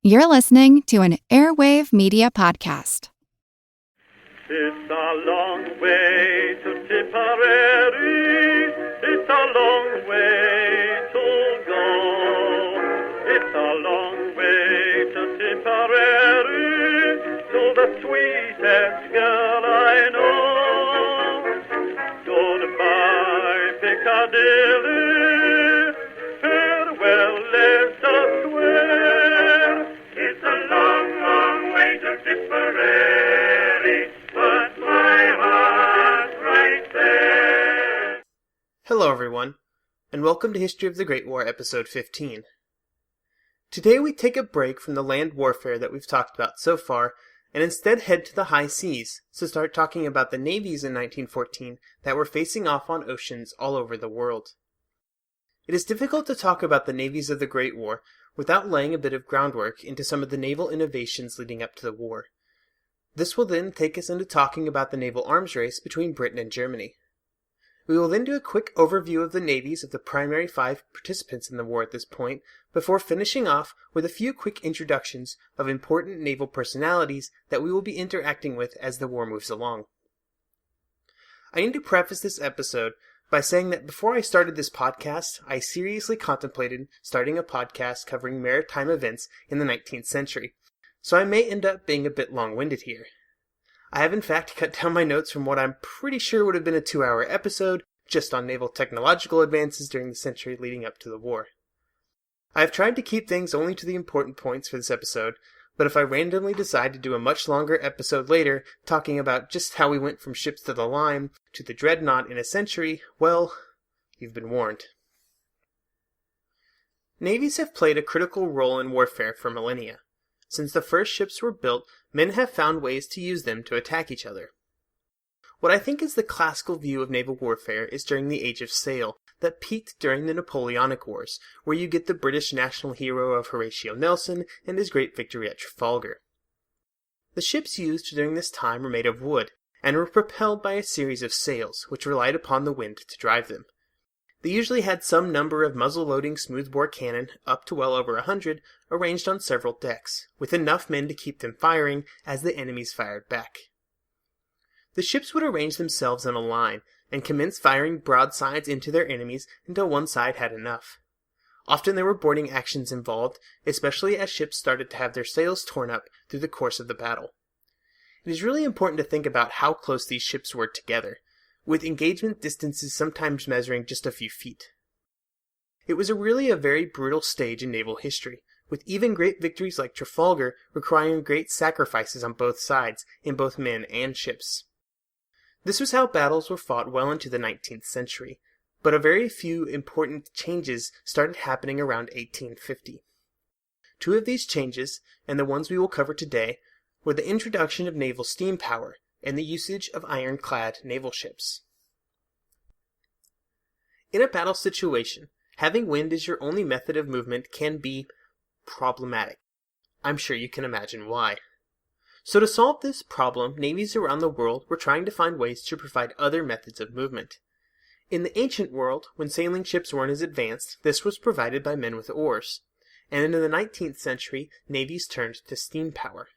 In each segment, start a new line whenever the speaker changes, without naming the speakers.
You're listening to an Airwave Media Podcast.
It's a long way to Tipperary. It's a long way to go. It's a long way to Tipperary, to the sweetest girl I know. Goodbye, Piccadilly. Farewell, Leicester Square. It's a long, long way to Tipperary, but my heart's right there.
Hello everyone, and welcome to History of the Great War, Episode 15. Today we take a break from the land warfare that we've talked about so far, and instead head to the high seas to start talking about the navies in 1914 that were facing off on oceans all over the world. It is difficult to talk about the navies of the Great War without laying a bit of groundwork into some of the naval innovations leading up to the war. This will then take us into talking about the naval arms race between Britain and Germany. We will then do a quick overview of the navies of the primary 5 participants in the war at this point, before finishing off with a few quick introductions of important naval personalities that we will be interacting with as the war moves along. I need to preface this episode by saying that before I started this podcast, I seriously contemplated starting a podcast covering maritime events in the 19th century, so I may end up being a bit long-winded here. I have in fact cut down my notes from what I'm pretty sure would have been a 2-hour episode just on naval technological advances during the century leading up to the war. I have tried to keep things only to the important points for this episode, but if I randomly decide to do a much longer episode later talking about just how we went from ships to the line to the dreadnought in a century, well, you've been warned. Navies have played a critical role in warfare for millennia. Since the first ships were built, men have found ways to use them to attack each other. What I think is the classical view of naval warfare is during the Age of Sail, that peaked during the Napoleonic Wars, where you get the British national hero of Horatio Nelson and his great victory at Trafalgar. The ships used during this time were made of wood, and were propelled by a series of sails, which relied upon the wind to drive them. They usually had some number of muzzle-loading smoothbore cannon, up to well over 100, arranged on several decks, with enough men to keep them firing as the enemies fired back. The ships would arrange themselves in a line, and commence firing broadsides into their enemies until one side had enough. Often there were boarding actions involved, especially as ships started to have their sails torn up through the course of the battle. It is really important to think about how close these ships were together, with engagement distances sometimes measuring just a few feet. It was really a very brutal stage in naval history, with even great victories like Trafalgar requiring great sacrifices on both sides, in both men and ships. This was how battles were fought well into the 19th century, but a very few important changes started happening around 1850. 2 of these changes, and the ones we will cover today, were the introduction of naval steam power and the usage of ironclad naval ships. In a battle situation, having wind as your only method of movement can be problematic. I'm sure you can imagine why. So to solve this problem, navies around the world were trying to find ways to provide other methods of movement. In the ancient world, when sailing ships weren't as advanced, this was provided by men with oars. And in the 19th century, navies turned to steam power.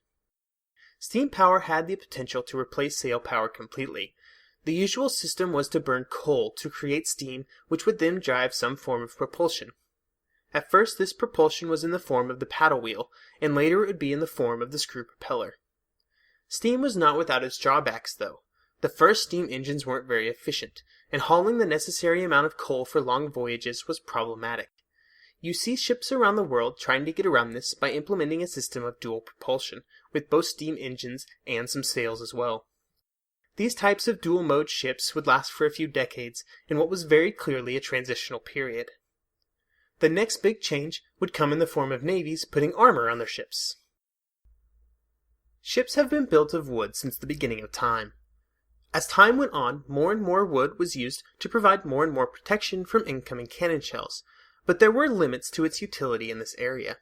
Steam power had the potential to replace sail power completely. The usual system was to burn coal to create steam, which would then drive some form of propulsion. At first, this propulsion was in the form of the paddle wheel, and later it would be in the form of the screw propeller. Steam was not without its drawbacks, though. The first steam engines weren't very efficient, and hauling the necessary amount of coal for long voyages was problematic. You see ships around the world trying to get around this by implementing a system of dual propulsion, with both steam engines and some sails as well. These types of dual-mode ships would last for a few decades in what was very clearly a transitional period. The next big change would come in the form of navies putting armor on their ships. Ships have been built of wood since the beginning of time. As time went on, more and more wood was used to provide more and more protection from incoming cannon shells, but there were limits to its utility in this area.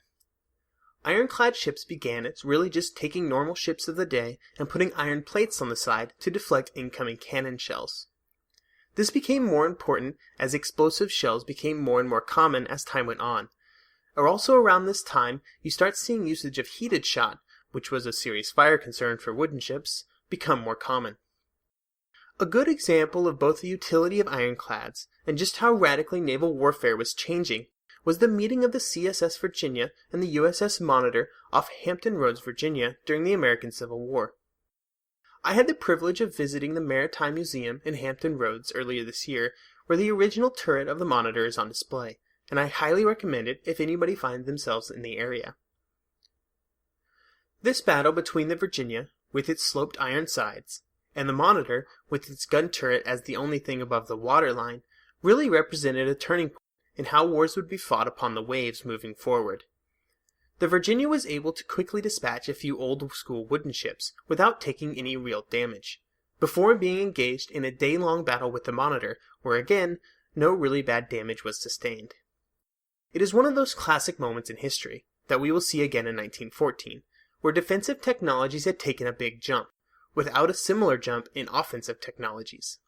Ironclad ships began as really just taking normal ships of the day and putting iron plates on the side to deflect incoming cannon shells. This became more important as explosive shells became more and more common as time went on. or also around this time you start seeing usage of heated shot, which was a serious fire concern for wooden ships, become more common. A good example of both the utility of ironclads and just how radically naval warfare was changing was the meeting of the CSS Virginia and the USS Monitor off Hampton Roads, Virginia during the American Civil War. I had the privilege of visiting the Maritime Museum in Hampton Roads earlier this year, where the original turret of the Monitor is on display, and I highly recommend it if anybody finds themselves in the area. This battle between the Virginia, with its sloped iron sides, and the Monitor, with its gun turret as the only thing above the waterline, really represented a turning point in how wars would be fought upon the waves moving forward. The Virginia was able to quickly dispatch a few old-school wooden ships without taking any real damage, before being engaged in a day-long battle with the Monitor, where again, no really bad damage was sustained. It is one of those classic moments in history that we will see again in 1914, where defensive technologies had taken a big jump, without a similar jump in offensive technologies.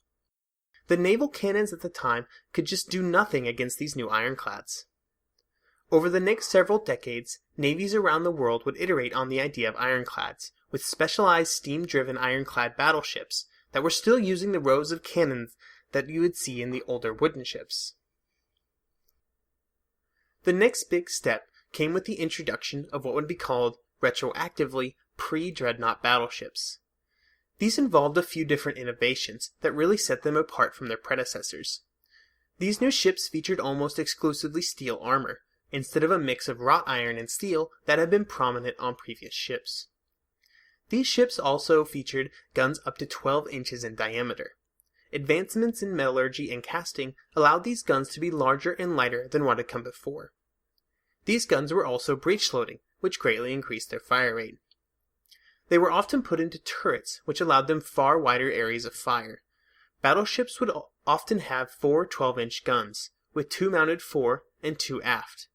The naval cannons at the time could just do nothing against these new ironclads. Over the next several decades, navies around the world would iterate on the idea of ironclads, with specialized steam-driven ironclad battleships that were still using the rows of cannons that you would see in the older wooden ships. The next big step came with the introduction of what would be called, retroactively, pre-dreadnought battleships. These involved a few different innovations that really set them apart from their predecessors. These new ships featured almost exclusively steel armor, instead of a mix of wrought iron and steel that had been prominent on previous ships. These ships also featured guns up to 12 inches in diameter. Advancements in metallurgy and casting allowed these guns to be larger and lighter than what had come before. These guns were also breech-loading, which greatly increased their fire rate. They were often put into turrets, which allowed them far wider areas of fire. Battleships would often have 4 12-inch guns, with 2 mounted fore and 2 aft.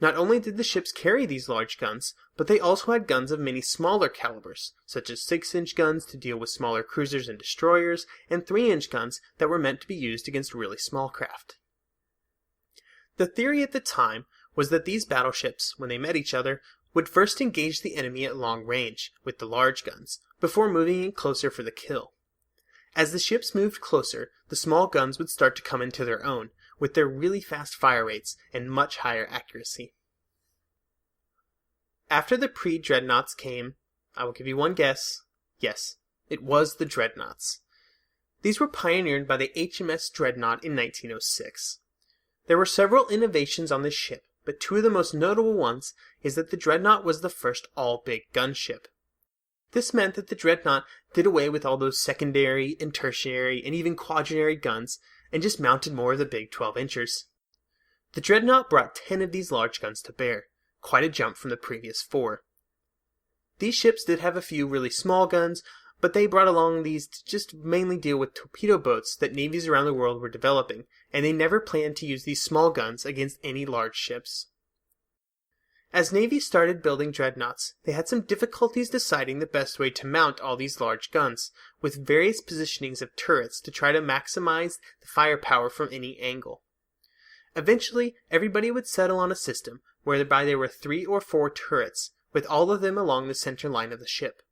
Not only did the ships carry these large guns, but they also had guns of many smaller calibers, such as 6-inch guns to deal with smaller cruisers and destroyers, and 3-inch guns that were meant to be used against really small craft. The theory at the time was that these battleships, when they met each other, would first engage the enemy at long range, with the large guns, before moving in closer for the kill. As the ships moved closer, the small guns would start to come into their own, with their really fast fire rates and much higher accuracy. After the pre-dreadnoughts came, I will give you one guess. Yes, it was the dreadnoughts. These were pioneered by the HMS Dreadnought in 1906. There were several innovations on this ship, but 2 of the most notable ones is that the Dreadnought was the first all-big gunship. This meant that the Dreadnought did away with all those secondary and tertiary and even quaternary guns and just mounted more of the big 12-inchers. The Dreadnought brought 10 of these large guns to bear, quite a jump from the previous 4. These ships did have a few really small guns, but they brought along these to just mainly deal with torpedo boats that navies around the world were developing, and they never planned to use these small guns against any large ships. As navies started building dreadnoughts, they had some difficulties deciding the best way to mount all these large guns, with various positionings of turrets to try to maximize the firepower from any angle. Eventually, everybody would settle on a system whereby there were 3 or 4 turrets, with all of them along the center line of the ship.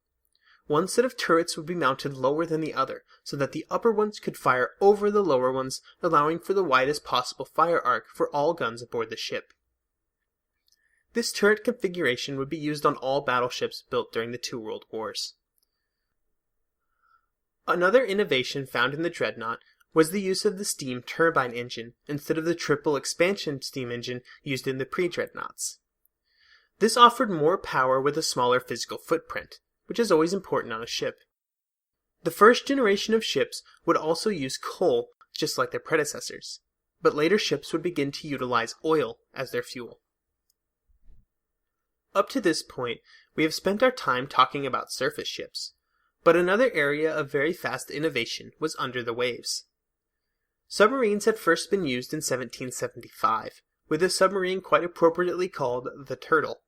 One set of turrets would be mounted lower than the other, so that the upper ones could fire over the lower ones, allowing for the widest possible fire arc for all guns aboard the ship. This turret configuration would be used on all battleships built during the 2 World Wars. Another innovation found in the Dreadnought was the use of the steam turbine engine instead of the triple expansion steam engine used in the pre-dreadnoughts. This offered more power with a smaller physical footprint, which is always important on a ship. The first generation of ships would also use coal, just like their predecessors, but later ships would begin to utilize oil as their fuel. Up to this point, we have spent our time talking about surface ships, but another area of very fast innovation was under the waves. Submarines had first been used in 1775, with a submarine quite appropriately called the Turtle.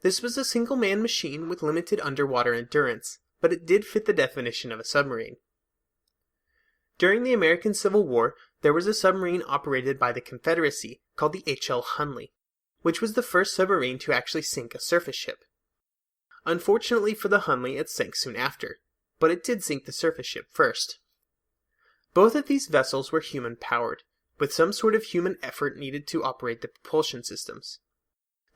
This was a single-man machine with limited underwater endurance, but it did fit the definition of a submarine. During the American Civil War, there was a submarine operated by the Confederacy called the H.L. Hunley. which was the first submarine to actually sink a surface ship. Unfortunately for the Hunley, it sank soon after, but it did sink the surface ship first. Both of these vessels were human-powered, with some sort of human effort needed to operate the propulsion systems.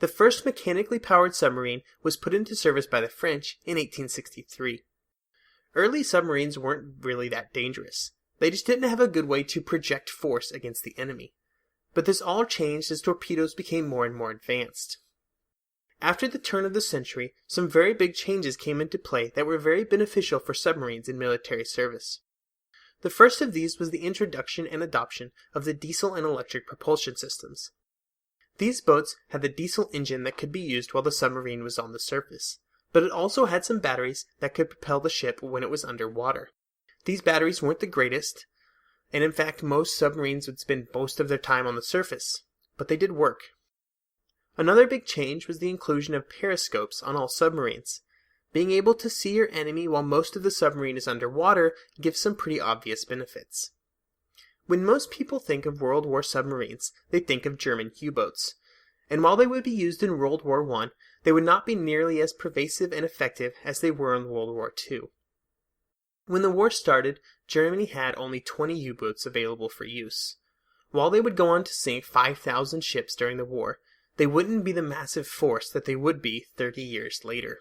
The first mechanically powered submarine was put into service by the French in 1863. Early submarines weren't really that dangerous. They just didn't have a good way to project force against the enemy. But this all changed as torpedoes became more and more advanced. After the turn of the century, some very big changes came into play that were very beneficial for submarines in military service. The first of these was the introduction and adoption of the diesel and electric propulsion systems. These boats had the diesel engine that could be used while the submarine was on the surface, but it also had some batteries that could propel the ship when it was underwater. These batteries weren't the greatest, and in fact most submarines would spend most of their time on the surface, but they did work. Another big change was the inclusion of periscopes on all submarines. Being able to see your enemy while most of the submarine is underwater gives some pretty obvious benefits. When most people think of World War submarines, they think of German U-boats, and while they would be used in World War I, they would not be nearly as pervasive and effective as they were in World War II. When the war started, Germany had only 20 U-boats available for use. While they would go on to sink 5,000 ships during the war, they wouldn't be the massive force that they would be 30 years later.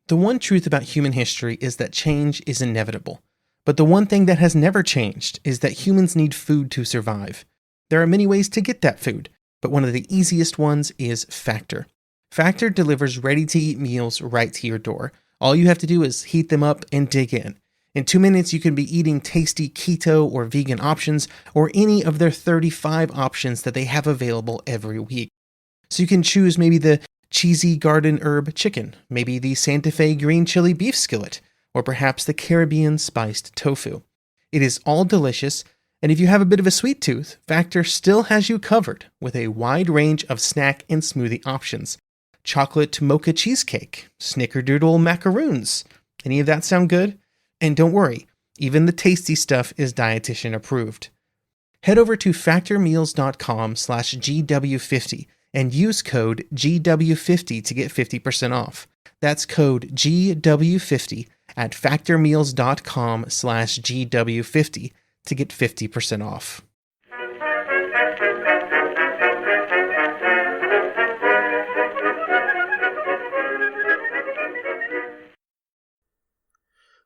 The one truth about human history is that change is inevitable. But the one thing that has never changed is that humans need food to survive. There are many ways to get that food, but one of the easiest ones is Factor. Factor delivers ready-to-eat meals right to your door. All you have to do is heat them up and dig in. In 2 minutes, you can be eating tasty keto or vegan options, or any of their 35 options that they have available every week. So you can choose maybe the cheesy garden herb chicken, maybe the Santa Fe green chili beef skillet, or perhaps the Caribbean spiced tofu. It is all delicious, and if you have a bit of a sweet tooth, Factor still has you covered with a wide range of snack and smoothie options. Chocolate mocha cheesecake, snickerdoodle macaroons. Any of that sound good? And don't worry, even the tasty stuff is dietitian approved. Head over to factormeals.com/GW50 and use code GW50 to get 50% off. That's code GW50 at factormeals.com/GW50 to get 50% off.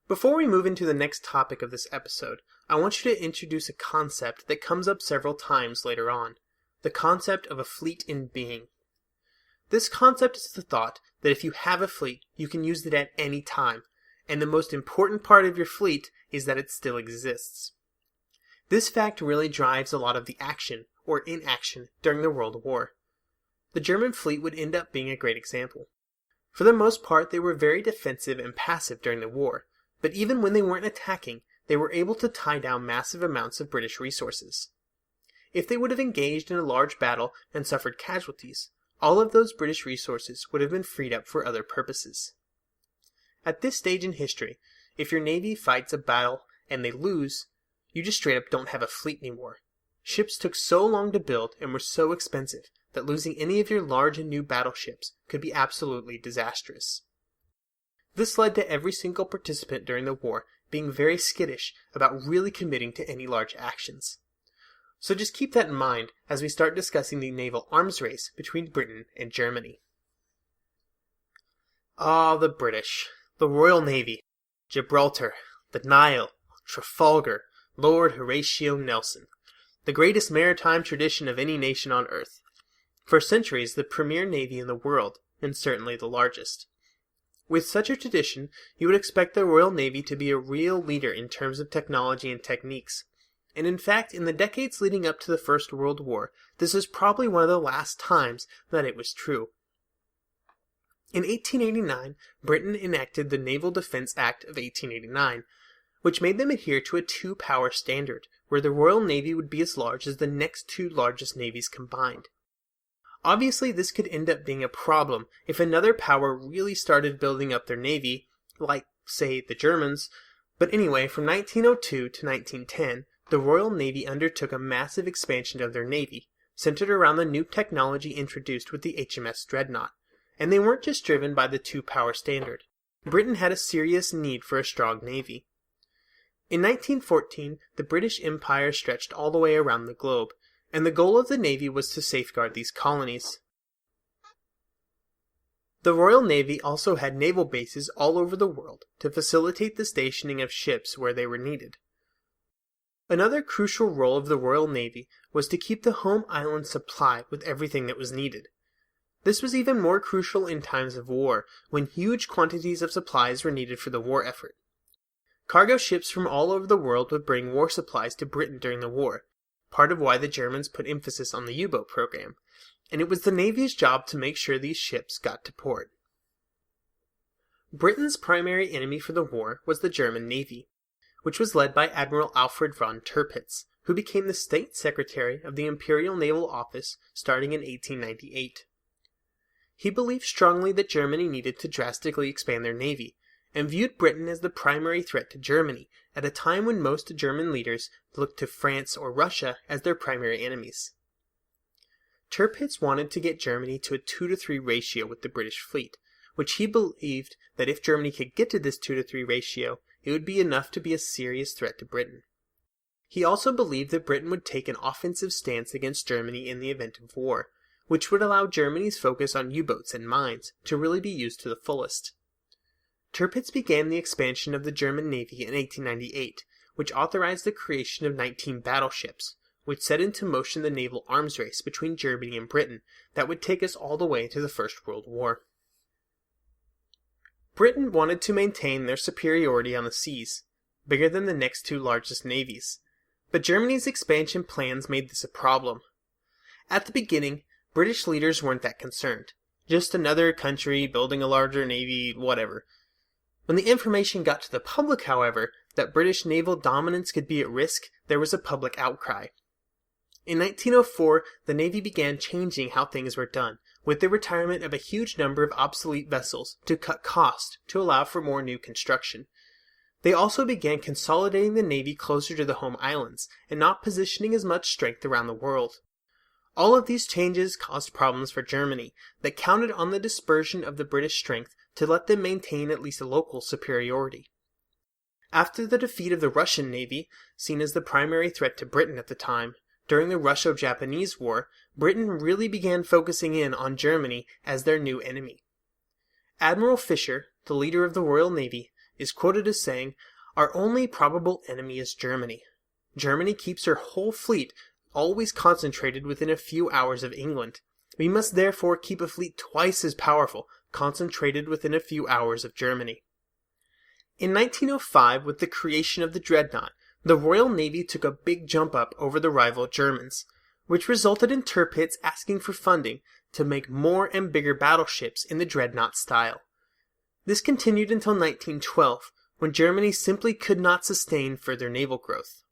Before we move into the next topic of this episode, I want you to introduce a concept that comes up several times later on, the concept of a fleet in being. This concept is the thought that if you have a fleet, you can use it at any time, and the most important part of your fleet is that it still exists. This fact really drives a lot of the action, or inaction, during the World War. The German fleet would end up being a great example. For the most part, they were very defensive and passive during the war, but even when they weren't attacking, they were able to tie down massive amounts of British resources. If they would have engaged in a large battle and suffered casualties, all of those British resources would have been freed up for other purposes. At this stage in history, if your navy fights a battle and they lose, you just straight up don't have a fleet anymore. Ships took so long to build and were so expensive that losing any of your large and new battleships could be absolutely disastrous. This led to every single participant during the war being very skittish about really committing to any large actions. So just keep that in mind as we start discussing the naval arms race between Britain and Germany. The British, the Royal Navy, Gibraltar, the Nile, Trafalgar, Lord Horatio Nelson, the greatest maritime tradition of any nation on earth. For centuries, the premier navy in the world, and certainly the largest. With such a tradition, you would expect the Royal Navy to be a real leader in terms of technology and techniques. And in fact, in the decades leading up to the First World War, this is probably one of the last times that it was true. In 1889, Britain enacted the Naval Defense Act of 1889, which made them adhere to a two-power standard, where the Royal Navy would be as large as the next two largest navies combined. Obviously, this could end up being a problem if another power really started building up their navy, like, say the Germans, but anyway, from 1902 to 1910, the Royal Navy undertook a massive expansion of their navy, centered around the new technology introduced with the HMS Dreadnought, and they weren't just driven by the two-power standard. Britain had a serious need for a strong navy. In 1914, the British Empire stretched all the way around the globe, and the goal of the Navy was to safeguard these colonies. The Royal Navy also had naval bases all over the world to facilitate the stationing of ships where they were needed. Another crucial role of the Royal Navy was to keep the home island supplied with everything that was needed. This was even more crucial in times of war, when huge quantities of supplies were needed for the war effort. Cargo ships from all over the world would bring war supplies to Britain during the war, part of why the Germans put emphasis on the U-boat program, and it was the Navy's job to make sure these ships got to port. Britain's primary enemy for the war was the German Navy, which was led by Admiral Alfred von Tirpitz, who became the State Secretary of the Imperial Naval Office starting in 1898. He believed strongly that Germany needed to drastically expand their navy, and viewed Britain as the primary threat to Germany at a time when most German leaders looked to France or Russia as their primary enemies. Tirpitz wanted to get Germany to a 2-to-3 ratio with the British fleet, which he believed that if Germany could get to this 2-to-3 ratio, it would be enough to be a serious threat to Britain. He also believed that Britain would take an offensive stance against Germany in the event of war, which would allow Germany's focus on U-boats and mines to really be used to the fullest. Tirpitz began the expansion of the German Navy in 1898, which authorized the creation of 19 battleships, which set into motion the naval arms race between Germany and Britain that would take us all the way to the First World War. Britain wanted to maintain their superiority on the seas, bigger than the next two largest navies, but Germany's expansion plans made this a problem. At the beginning, British leaders weren't that concerned. Just another country building a larger navy, whatever. When the information got to the public, however, that British naval dominance could be at risk, there was a public outcry. In 1904, the Navy began changing how things were done, with the retirement of a huge number of obsolete vessels to cut cost to allow for more new construction. They also began consolidating the Navy closer to the home islands and not positioning as much strength around the world. All of these changes caused problems for Germany that counted on the dispersion of the British strength to let them maintain at least a local superiority. After the defeat of the Russian Navy, seen as the primary threat to Britain at the time, during the Russo-Japanese War, Britain really began focusing in on Germany as their new enemy. Admiral Fisher, the leader of the Royal Navy, is quoted as saying, "Our only probable enemy is Germany. Germany keeps her whole fleet always concentrated within a few hours of England. We must therefore keep a fleet twice as powerful, concentrated within a few hours of Germany." In 1905, with the creation of the Dreadnought, the Royal Navy took a big jump up over the rival Germans, which resulted in Tirpitz asking for funding to make more and bigger battleships in the Dreadnought style. This continued until 1912, when Germany simply could not sustain further naval growth.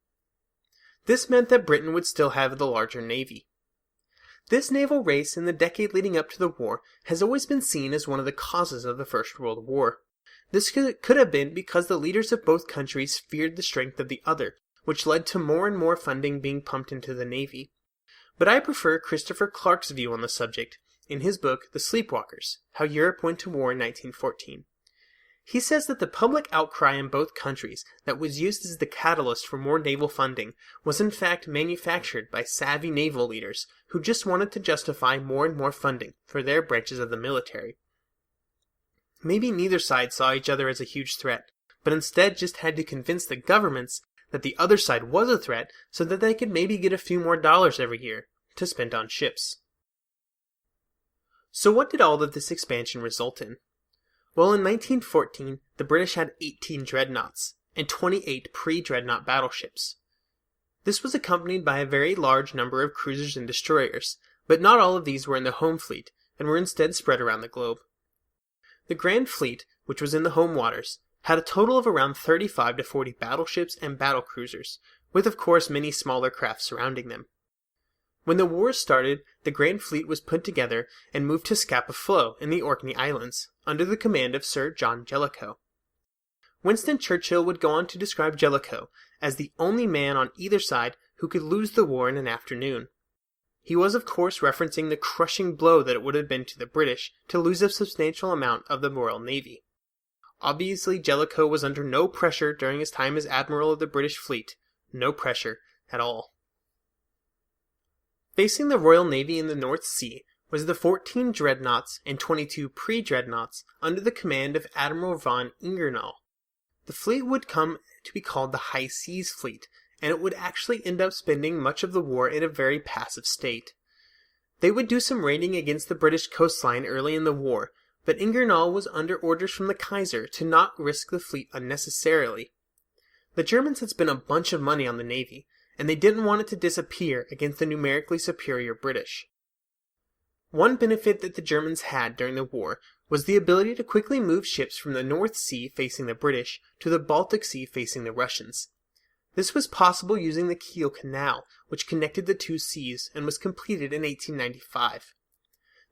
This meant that Britain would still have the larger navy. This naval race in the decade leading up to the war has always been seen as one of the causes of the First World War. This could have been because the leaders of both countries feared the strength of the other, which led to more and more funding being pumped into the Navy. But I prefer Christopher Clark's view on the subject in his book The Sleepwalkers, How Europe Went to War in 1914. He says that the public outcry in both countries that was used as the catalyst for more naval funding was in fact manufactured by savvy naval leaders who just wanted to justify more and more funding for their branches of the military. Maybe neither side saw each other as a huge threat, but instead just had to convince the governments that the other side was a threat so that they could maybe get a few more dollars every year to spend on ships. So what did all of this expansion result in? Well, in 1914, the British had 18 dreadnoughts and 28 pre-dreadnought battleships. This was accompanied by a very large number of cruisers and destroyers, but not all of these were in the home fleet and were instead spread around the globe. The Grand Fleet, which was in the home waters, had a total of around 35 to 40 battleships and battlecruisers, with of course many smaller craft surrounding them. When the war started, the Grand Fleet was put together and moved to Scapa Flow in the Orkney Islands, under the command of Sir John Jellicoe. Winston Churchill would go on to describe Jellicoe as the only man on either side who could lose the war in an afternoon. He was of course referencing the crushing blow that it would have been to the British to lose a substantial amount of the Royal Navy. Obviously, Jellicoe was under no pressure during his time as Admiral of the British fleet. No pressure at all. Facing the Royal Navy in the North Sea was the 14 dreadnoughts and 22 pre-dreadnoughts under the command of Admiral von Ingernall. The fleet would come to be called the High Seas Fleet, and it would actually end up spending much of the war in a very passive state. They would do some raiding against the British coastline early in the war, but Ingernall was under orders from the Kaiser to not risk the fleet unnecessarily. The Germans had spent a bunch of money on the Navy, and they didn't want it to disappear against the numerically superior British. One benefit that the Germans had during the war was the ability to quickly move ships from the North Sea facing the British to the Baltic Sea facing the Russians. This was possible using the Kiel Canal, which connected the two seas and was completed in 1895.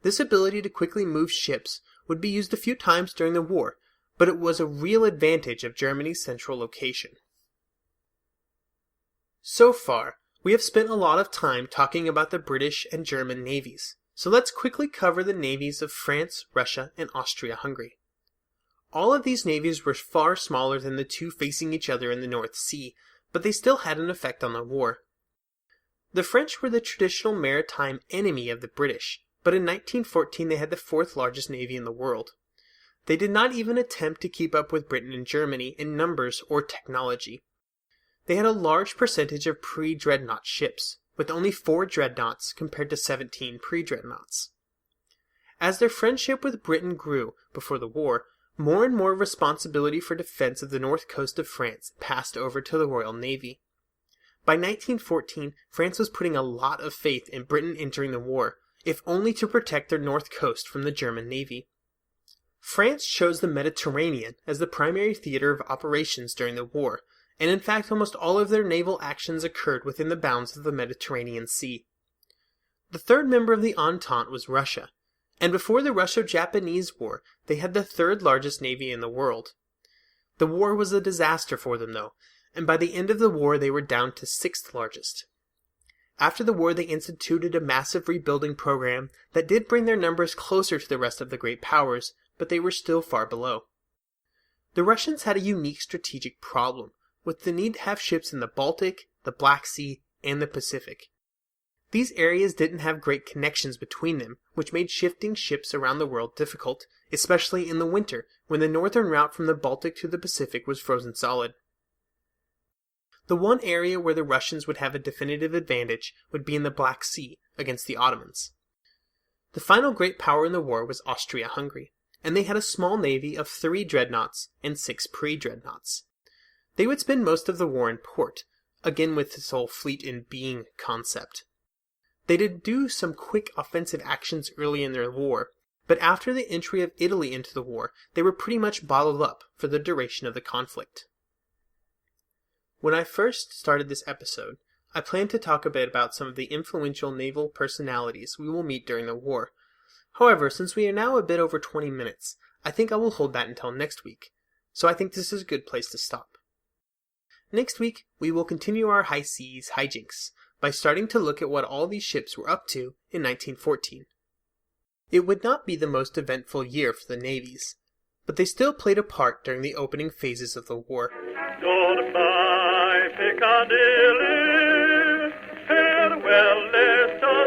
This ability to quickly move ships would be used a few times during the war, but it was a real advantage of Germany's central location. So far, we have spent a lot of time talking about the British and German navies, so let's quickly cover the navies of France, Russia, and Austria-Hungary. All of these navies were far smaller than the two facing each other in the North Sea, but they still had an effect on the war. The French were the traditional maritime enemy of the British, but in 1914 they had the fourth largest navy in the world. They did not even attempt to keep up with Britain and Germany in numbers or technology. They had a large percentage of pre-dreadnought ships, with only 4 dreadnoughts compared to 17 pre-dreadnoughts. As their friendship with Britain grew before the war, more and more responsibility for defense of the north coast of France passed over to the Royal Navy. By 1914, France was putting a lot of faith in Britain entering the war, if only to protect their north coast from the German Navy. France chose the Mediterranean as the primary theater of operations during the war, and in fact almost all of their naval actions occurred within the bounds of the Mediterranean Sea. The third member of the Entente was Russia, and before the Russo-Japanese War, they had the third largest navy in the world. The war was a disaster for them though, and by the end of the war they were down to 6th largest. After the war they instituted a massive rebuilding program that did bring their numbers closer to the rest of the great powers, but they were still far below. The Russians had a unique strategic problem, with the need to have ships in the Baltic, the Black Sea, and the Pacific. These areas didn't have great connections between them, which made shifting ships around the world difficult, especially in the winter, when the northern route from the Baltic to the Pacific was frozen solid. The one area where the Russians would have a definitive advantage would be in the Black Sea against the Ottomans. The final great power in the war was Austria-Hungary, and they had a small navy of 3 dreadnoughts and 6 pre-dreadnoughts. They would spend most of the war in port, again with this whole fleet in being concept. They did do some quick offensive actions early in their war, but after the entry of Italy into the war, they were pretty much bottled up for the duration of the conflict. When I first started this episode, I planned to talk a bit about some of the influential naval personalities we will meet during the war. However, since we are now a bit over 20 minutes, I think I will hold that until next week, so I think this is a good place to stop. Next week, we will continue our high seas hijinks by starting to look at what all these ships were up to in 1914. It would not be the most eventful year for the navies, but they still played a part during the opening phases of the war.
Goodbye, Piccadilly, farewell, Leicester